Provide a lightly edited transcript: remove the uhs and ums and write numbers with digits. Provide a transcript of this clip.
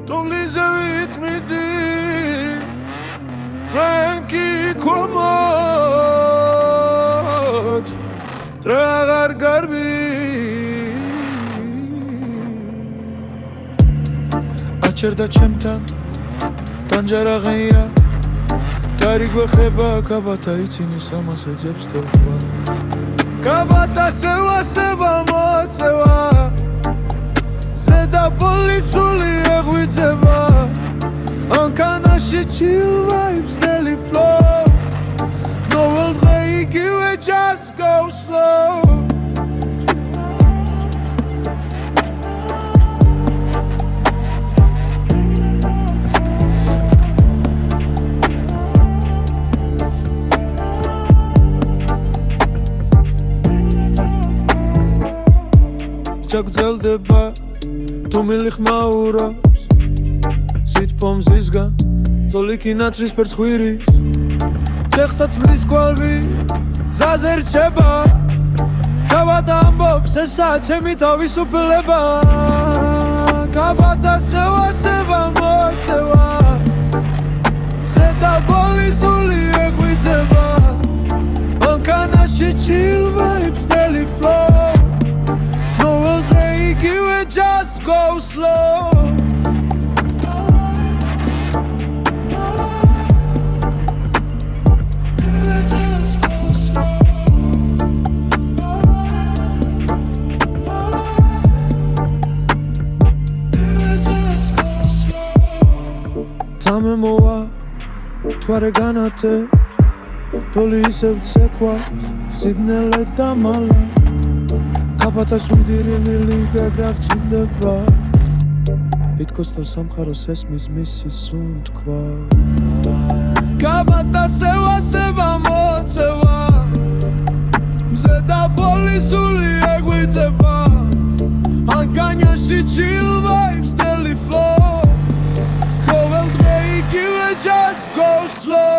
Tulize vitmedi Renki komod Tragar garbi Acerda çemtan Tanjara gheira Tarik vexeba kabata itsini samas eძებს თოხვა Kabata sewa seba mocewa Zeda polisuli eღვიძება Ankanაში chill vibes daily flow Novel დღე იგივე just go slow ჩაგრძელდება თუ მილიხმაურობს სიტფომზისგან ზოლიკი ნაცრისფერ ცხვირის ჩეხსაც მის გვალვი გზაზე რჩება გავადა ამბობს ესა ჩემი თავისუფლება გავადა სევა მოწევა ზედა პოლისული ეღვიძება მანქანაში chill vibes daily flow Just go slow Tame moa Tware ganate Toli iseb tsekwa Sidnele damala Kabata sudiri miliga gragcinდება Ითქოს თო სამხაროს ესმის მისი სუნთქვა Kabata სევა მოწევა მზედა პოლისული ეღვიძება ანკანიაში chill vibes daily flow ყოველ დღე იგივე just go slow